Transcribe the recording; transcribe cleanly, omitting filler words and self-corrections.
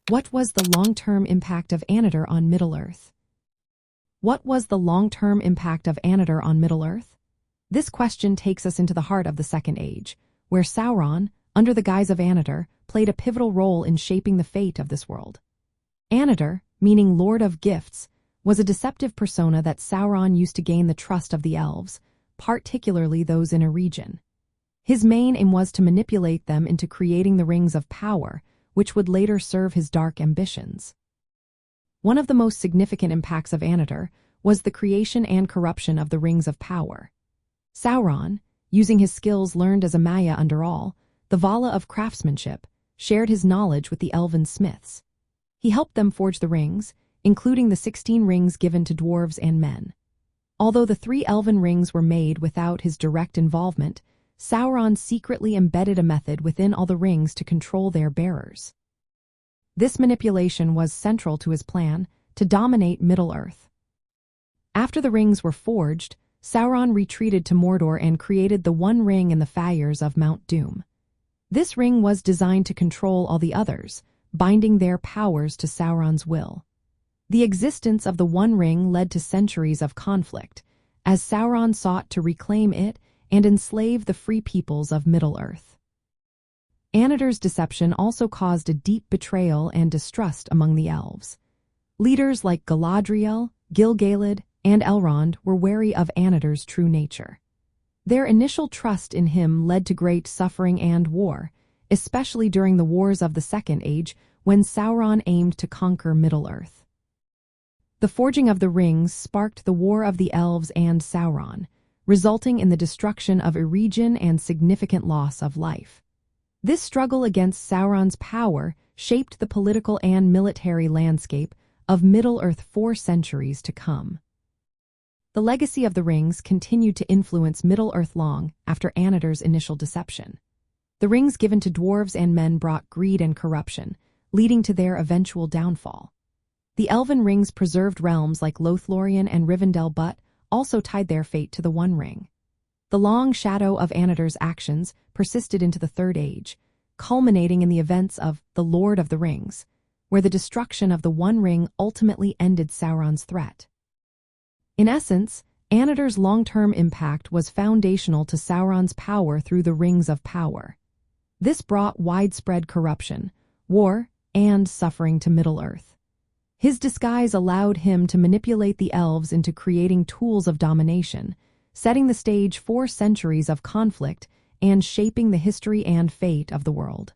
What was the long-term impact of Annatar on Middle-earth? What was the long-term impact of Annatar on Middle-earth? This question takes us into the heart of the Second Age, where Sauron, under the guise of Annatar, played a pivotal role in shaping the fate of this world. Annatar, meaning Lord of Gifts, was a deceptive persona that Sauron used to gain the trust of the elves, particularly those in Eregion. His main aim was to manipulate them into creating the Rings of Power, which would later serve his dark ambitions. One of the most significant impacts of Annatar was the creation and corruption of the Rings of Power. Sauron, using his skills learned as a Maya under all, the Vala of craftsmanship, shared his knowledge with the elven smiths. He helped them forge the rings, including the 16 rings given to dwarves and men. Although the 3 elven rings were made without his direct involvement, Sauron secretly embedded a method within all the rings to control their bearers. This manipulation was central to his plan to dominate Middle-earth. After the rings were forged, Sauron retreated to Mordor and created the One Ring in the fires of Mount Doom. This ring was designed to control all the others, binding their powers to Sauron's will. The existence of the One Ring led to centuries of conflict, as Sauron sought to reclaim it and enslave the free peoples of Middle-earth. Annatar's deception also caused a deep betrayal and distrust among the elves. Leaders like Galadriel, Gil-galad, and Elrond were wary of Annatar's true nature. Their initial trust in him led to great suffering and war, especially during the Wars of the Second Age when Sauron aimed to conquer Middle-earth. The forging of the rings sparked the War of the Elves and Sauron, resulting in the destruction of Eregion and significant loss of life. This struggle against Sauron's power shaped the political and military landscape of Middle-earth for centuries to come. The legacy of the rings continued to influence Middle-earth long after Annatar's initial deception. The rings given to dwarves and men brought greed and corruption, leading to their eventual downfall. The elven rings preserved realms like Lothlorien and Rivendell but also tied their fate to the One Ring. The long shadow of Annatar's actions persisted into the Third Age, culminating in the events of The Lord of the Rings, where the destruction of the One Ring ultimately ended Sauron's threat. In essence, Annatar's long-term impact was foundational to Sauron's power through the Rings of Power. This brought widespread corruption, war, and suffering to Middle-earth. His disguise allowed him to manipulate the elves into creating tools of domination, setting the stage for centuries of conflict and shaping the history and fate of the world.